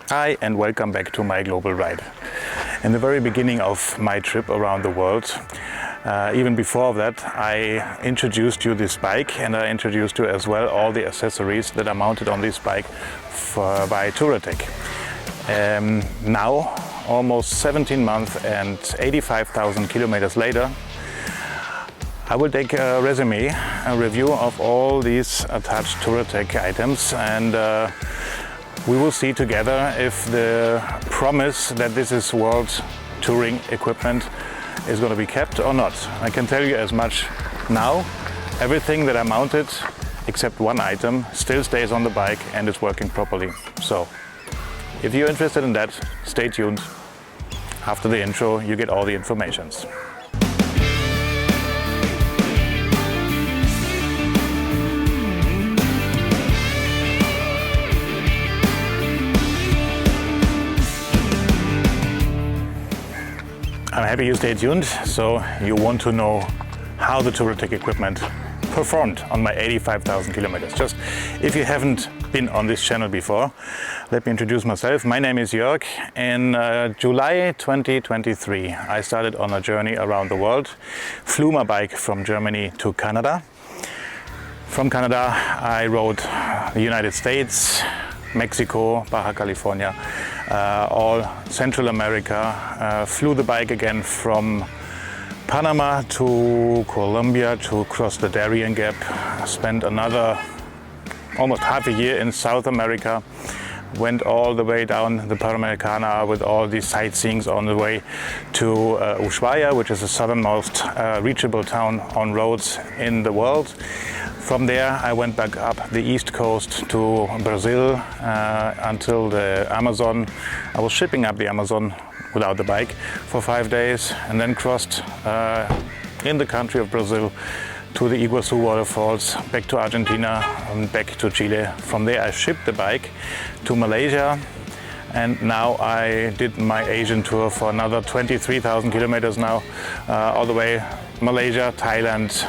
Hi and welcome back to my global ride. In the very beginning of my trip around the world, even before that, I introduced you this bike, and I introduced you as well all the accessories that are mounted on this bike by Touratech. Now, almost 17 months and 85,000 kilometers later, I will take a review of all these attached Touratech items, and we will see together if the promise that this is world touring equipment is going to be kept or not. I can tell you as much now. Everything that I mounted, except one item, still stays on the bike and is working properly. So, if you're interested in that, stay tuned. After the intro, you get all the informations. I'm happy you stay tuned, so you want to know how the Touratech equipment performed on my 85,000 kilometers. Just if you haven't been on this channel before, let me introduce myself. My name is Jörg. In July 2023, I started on a journey around the world, flew my bike from Germany to Canada. From Canada, I rode the United States, Mexico, Baja California, all Central America, flew the bike again from Panama to Colombia to cross the Darien Gap, spent another almost half a year in South America, went all the way down the Panamericana with all these sightseeings on the way to Ushuaia, which is the southernmost reachable town on roads in the world. From there I went back up the east coast to Brazil until the Amazon. I was shipping up the Amazon without the bike for 5 days, and then crossed in the country of Brazil to the Iguazu waterfalls, back to Argentina and back to Chile. From there I shipped the bike to Malaysia, and now I did my Asian tour for another 23,000 kilometers now, all the way Malaysia, Thailand,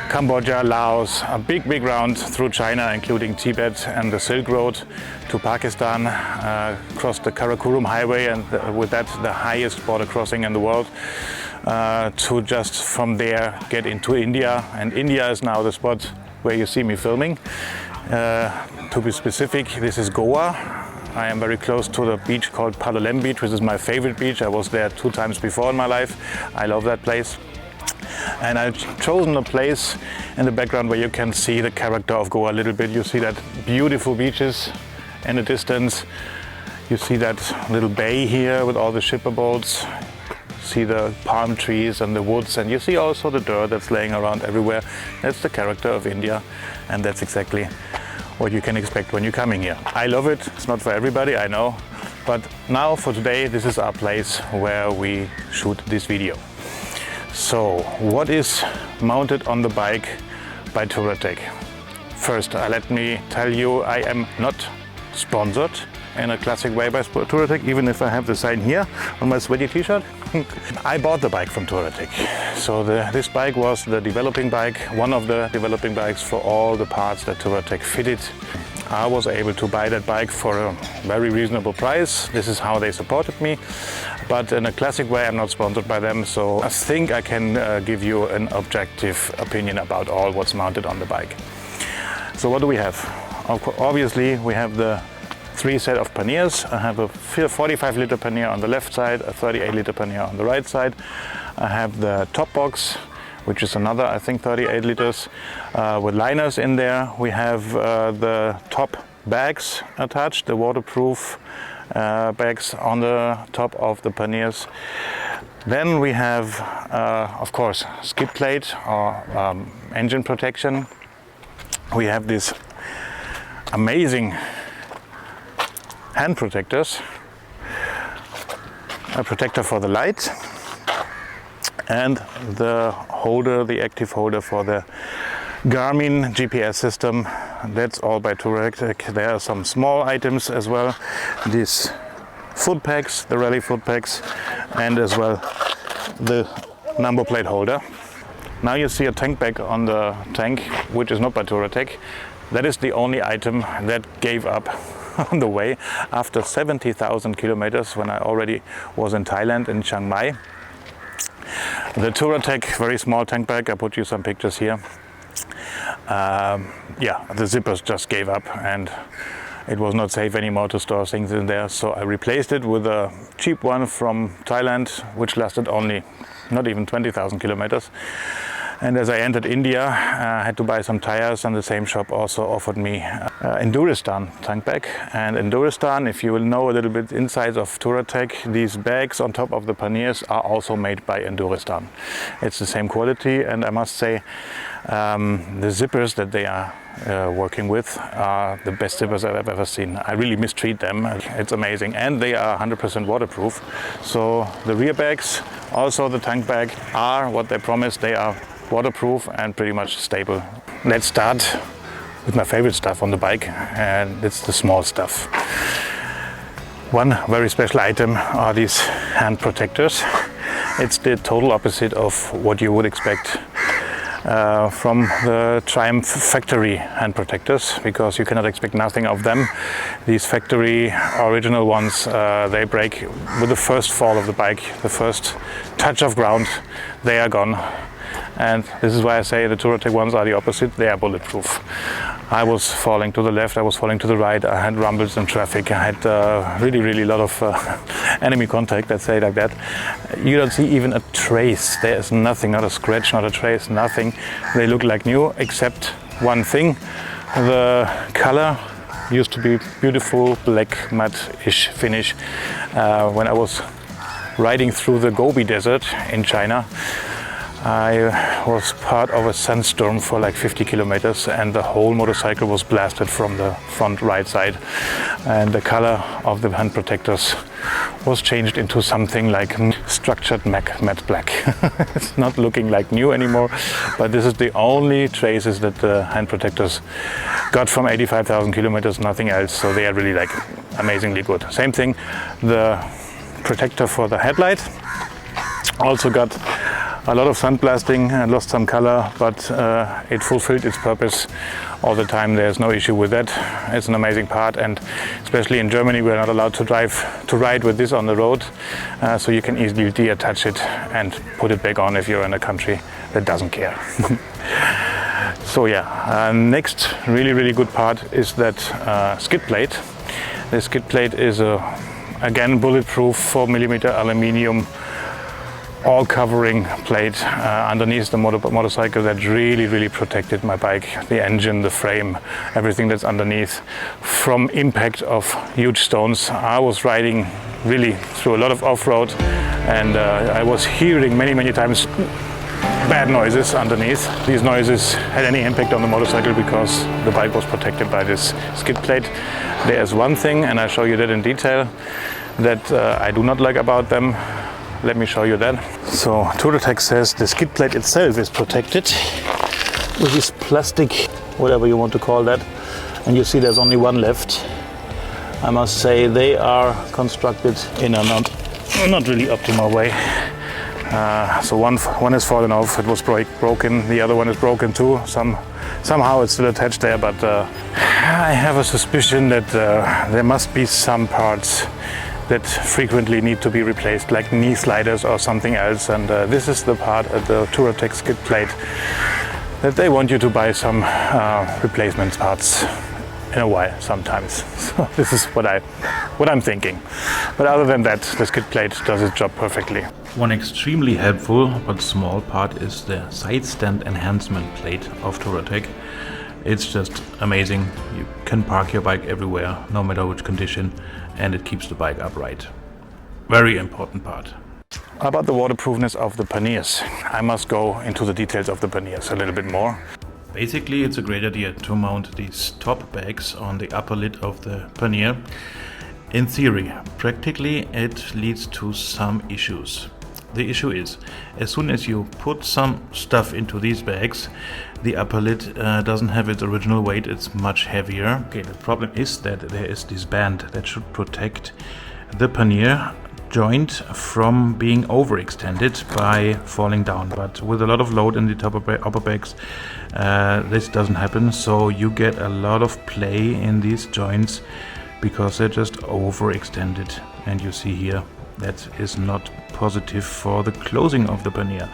Cambodia, Laos, a big round through China, including Tibet and the Silk Road, to Pakistan, crossed the Karakoram Highway, and with that the highest border crossing in the world, to just from there get into India. And India is now the spot where you see me filming. To be specific, this is Goa. I am very close to the beach called Palolem Beach, which is my favorite beach. I was there 2 times before in my life. I love that place. And I've chosen a place in the background where you can see the character of Goa a little bit. You see that beautiful beaches in the distance. You see that little bay here with all the shipper boats. See the palm trees and the woods, and you see also the dirt that's laying around everywhere. That's the character of India, and that's exactly what you can expect when you're coming here. I love it. It's not for everybody, I know. But now for today, this is our place where we shoot this video. So, what is mounted on the bike by Touratech? First, let me tell you, I am not sponsored in a classic way by Touratech, even if I have the sign here on my sweaty t-shirt. I bought the bike from Touratech. So this bike was the developing bike, one of the developing bikes for all the parts that Touratech fitted. I was able to buy that bike for a very reasonable price. This is how they supported me. But in a classic way, I'm not sponsored by them, so I think I can give you an objective opinion about all what's mounted on the bike. So what do we have? Obviously, we have the 3 set of panniers. I have a 45-liter pannier on the left side, a 38-liter pannier on the right side. I have the top box, which is another, I think, 38 liters with liners in there. We have the top bags attached, the waterproof bags on the top of the panniers. Then we have, of course, skid plate or engine protection. We have these amazing hand protectors, a protector for the light, and the holder, the active holder for the Garmin GPS system. That's all by Touratech. There are some small items as well. These foot pegs, the rally foot pegs, and as well the number plate holder. Now you see a tank bag on the tank, which is not by Touratech. That is the only item that gave up on the way after 70,000 kilometers when I already was in Thailand, in Chiang Mai. The Touratech, very small tank bag, I put you some pictures here. Yeah, the zippers just gave up and it was not safe anymore to store things in there, so I replaced it with a cheap one from Thailand, which lasted only not even 20,000 kilometers. And as I entered India, I had to buy some tires, and the same shop also offered me Enduristan tank bag. And Enduristan, if you will know a little bit inside of Touratech, these bags on top of the panniers are also made by Enduristan. It's the same quality, and I must say the zippers that they are working with are the best zippers I've ever seen. I really mistreat them. It's amazing, and they are 100% waterproof. So the rear bags, also the tank bag, are what they promise. They are waterproof and pretty much stable. Let's start with my favorite stuff on the bike, and it's the small stuff. One very special item are these hand protectors. It's the total opposite of what you would expect from the Triumph factory hand protectors, because you cannot expect nothing of them. These factory original ones, they break with the first fall of the bike, the first touch of ground, they are gone. And this is why I say the Touratech ones are the opposite. They are bulletproof. I was falling to the left, I was falling to the right, I had rumbles in traffic, I had really a lot of enemy contact, let's say it like that. You don't see even a trace. There is nothing, not a scratch, not a trace, nothing. They look like new, except one thing. The color used to be beautiful black matte-ish finish. When I was riding through the Gobi Desert in China, I was part of a sandstorm for like 50 kilometers, and the whole motorcycle was blasted from the front right side, and the color of the hand protectors was changed into something like structured matte black. It's not looking like new anymore, but this is the only traces that the hand protectors got from 85,000 kilometers, nothing else. So they are really like amazingly good. Same thing, the protector for the headlight also got a lot of sandblasting and lost some color, but it fulfilled its purpose all the time. There's no issue with that. It's an amazing part, and especially in Germany we're not allowed to ride with this on the road, so you can easily deattach it and put it back on if you're in a country that doesn't care. So yeah, next really good part is that skid plate. The skid plate is again bulletproof 4mm aluminium all covering plate underneath the motorcycle that really protected my bike, the engine, the frame, everything that's underneath from impact of huge stones. I was riding really through a lot of off-road, and I was hearing many times bad noises underneath. These noises had any impact on the motorcycle because the bike was protected by this skid plate. There's one thing, and I'll show you that in detail, that I do not like about them. Let me show you that. So Touratech says the skid plate itself is protected with this plastic, whatever you want to call that, and you see there's only one left. I must say they are constructed in a not really optimal way. So one is fallen off, it was broken, the other one is broken too. Somehow it's still attached there, but I have a suspicion that there must be some parts that frequently need to be replaced, like knee sliders or something else, and this is the part at the Touratech skid plate that they want you to buy some replacement parts in a while sometimes. So this is what I'm thinking. But other than that, the skid plate does its job perfectly. One extremely helpful but small part is the side stand enhancement plate of Touratech. It's just amazing. You can park your bike everywhere, no matter which condition, and it keeps the bike upright. Very important part. About the waterproofness of the panniers, I must go into the details of the panniers a little bit more. Basically, it's a great idea to mount these top bags on the upper lid of the pannier. In theory, practically it leads to some issues. The issue is, as soon as you put some stuff into these bags, the upper lid doesn't have its original weight, it's much heavier. Okay, the problem is that there is this band that should protect the pannier joint from being overextended by falling down. But with a lot of load in the upper bags, this doesn't happen, so you get a lot of play in these joints because they're just overextended, and you see here that is not positive for the closing of the pannier.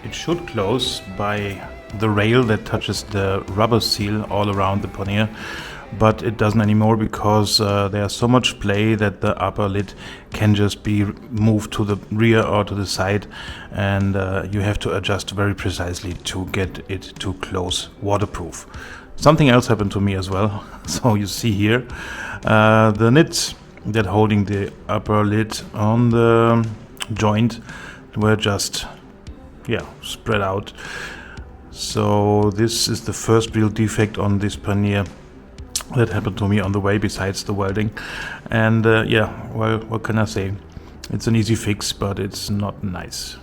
It should close by the rail that touches the rubber seal all around the pannier, but it doesn't anymore because there's so much play that the upper lid can just be moved to the rear or to the side, and you have to adjust very precisely to get it to close waterproof. Something else happened to me as well. So you see here the nits that holding the upper lid on the joint were just spread out. So this is the first real defect on this pannier that happened to me on the way, besides the welding. And well, what can I say? It's an easy fix, but it's not nice.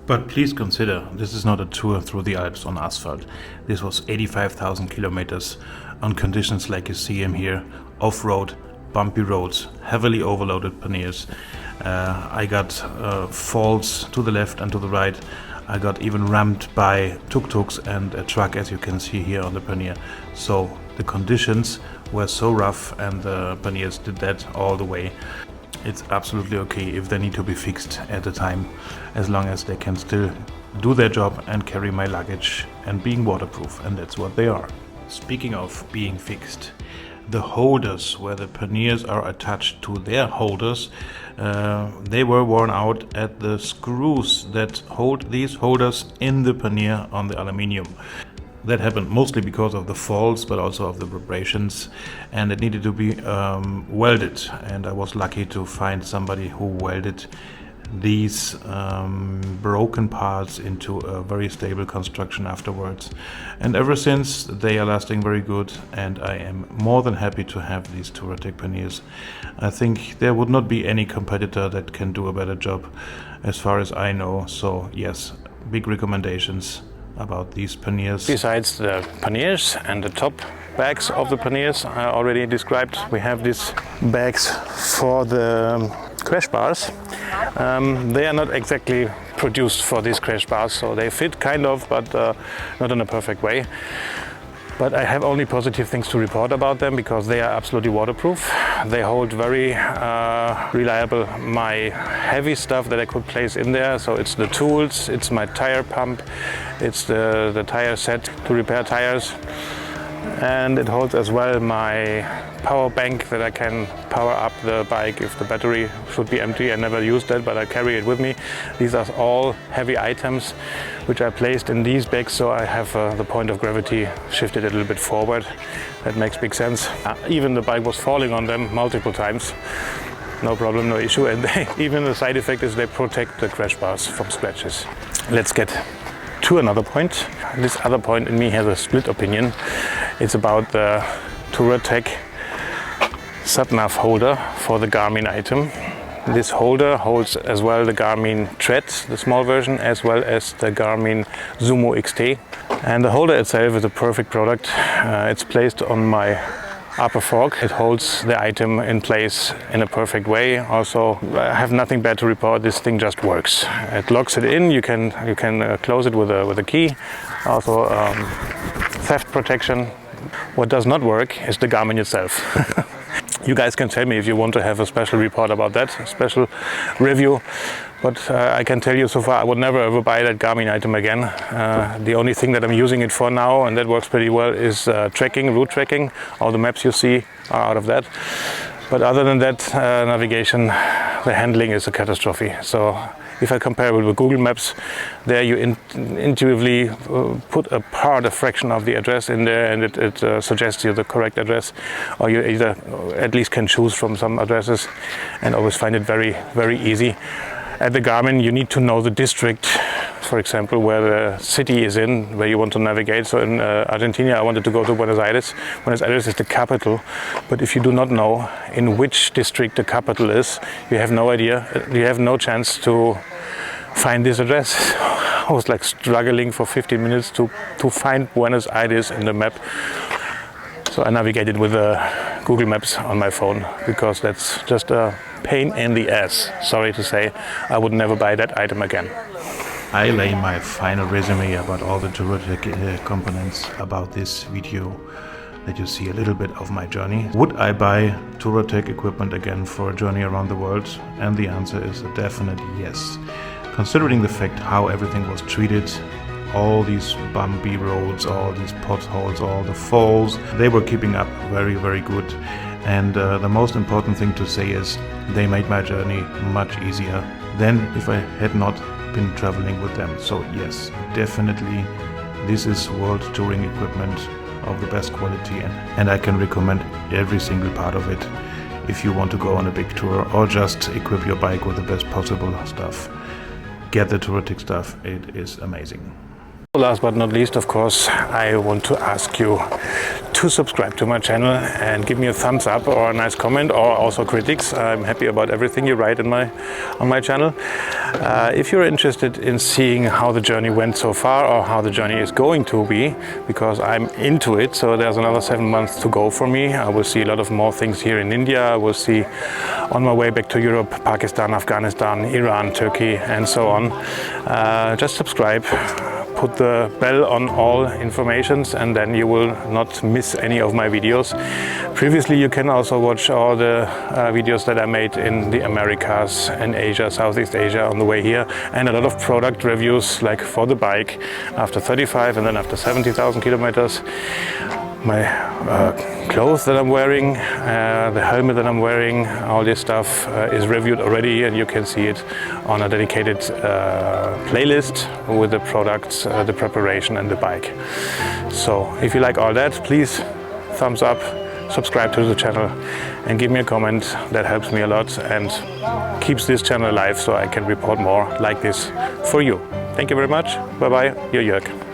But please consider, this is not a tour through the Alps on asphalt. This was 85,000 kilometers on conditions like you see them here, off-road, bumpy roads, heavily overloaded panniers. I got faults to the left and to the right. I got even rammed by tuk-tuks and a truck, as you can see here on the pannier. So the conditions were so rough, and the panniers did that all the way. It's absolutely okay if they need to be fixed at a time, as long as they can still do their job and carry my luggage and being waterproof, and that's what they are. Speaking of being fixed, the holders where the panniers are attached to their holders, they were worn out at the screws that hold these holders in the pannier on the aluminium. That happened mostly because of the faults, but also of the vibrations, and it needed to be welded, and I was lucky to find somebody who welded these broken parts into a very stable construction afterwards. And ever since, they are lasting very good, and I am more than happy to have these Touratech panniers. I think there would not be any competitor that can do a better job as far as I know. So yes, big recommendations about these panniers. Besides the panniers and the top bags of the panniers I already described, we have these bags for the crash bars. They are not exactly produced for these crash bars, so they fit kind of, but not in a perfect way. But I have only positive things to report about them because they are absolutely waterproof. They hold very reliable my heavy stuff that I could place in there. So it's the tools, it's my tire pump, it's the tire set to repair tires. And it holds as well my power bank that I can power up the bike if the battery should be empty. I never used that, but I carry it with me. These are all heavy items which I placed in these bags, so I have the point of gravity shifted a little bit forward. That makes big sense. Even the bike was falling on them multiple times. No problem, no issue. And even the side effect is they protect the crash bars from scratches. Let's get to another point. This other point in me has a split opinion. It's about the Touratech sat-nav holder for the Garmin item. This holder holds as well the Garmin Tread, the small version, as well as the Garmin Sumo XT. And the holder itself is a perfect product. It's placed on my upper fork. It holds the item in place in a perfect way. Also, I have nothing bad to report. This thing just works. It locks it in. You can close it with a key. Also, theft protection. What does not work is the Garmin itself. You guys can tell me if you want to have a special report about that, a special review. But I can tell you so far, I would never ever buy that Garmin item again. The only thing that I'm using it for now, and that works pretty well, is tracking, route tracking. All the maps you see are out of that. But other than that, navigation, the handling is a catastrophe. So if I compare it with Google Maps, there you intuitively put a fraction of the address in there, and it suggests you the correct address, or you either at least can choose from some addresses, and always find it very, very easy. At the Garmin, you need to know the district, for example, where the city is in, where you want to navigate. So in Argentina, I wanted to go to Buenos Aires. Buenos Aires is the capital, but if you do not know in which district the capital is, you have no idea, you have no chance to find this address. I was like struggling for 15 minutes to find Buenos Aires in the map. So I navigated with Google Maps on my phone, because that's just a pain in the ass. Sorry to say, I would never buy that item again. I lay my final resume about all the Touratech components about this video that you see a little bit of my journey. Would I buy Touratech equipment again for a journey around the world? And the answer is a definite yes. Considering the fact how everything was treated, all these bumpy roads, all these potholes, all the falls, they were keeping up very, very good. And the most important thing to say is they made my journey much easier than if I had not been traveling with them. So yes, definitely this is world touring equipment of the best quality, and I can recommend every single part of it if you want to go on a big tour or just equip your bike with the best possible stuff. Get the Touratech stuff, it is amazing. Last but not least, of course, I want to ask you to subscribe to my channel and give me a thumbs up or a nice comment, or also critics. I'm happy about everything you write on my channel. If you're interested in seeing how the journey went so far or how the journey is going to be, because I'm into it, so there's another 7 months to go for me. I will see a lot of more things here in India. I will see on my way back to Europe, Pakistan, Afghanistan, Iran, Turkey, and so on. Just subscribe. Put the bell on all informations, and then you will not miss any of my videos. Previously, you can also watch all the videos that I made in the Americas and Asia, Southeast Asia on the way here, and a lot of product reviews, like for the bike after 35 and then after 70,000 kilometers. My clothes that I'm wearing, the helmet that I'm wearing, all this stuff is reviewed already, and you can see it on a dedicated playlist with the products, the preparation and the bike. So if you like all that, please thumbs up, subscribe to the channel and give me a comment. That helps me a lot and keeps this channel alive so I can report more like this for you. Thank you very much. Bye bye, your Jörg.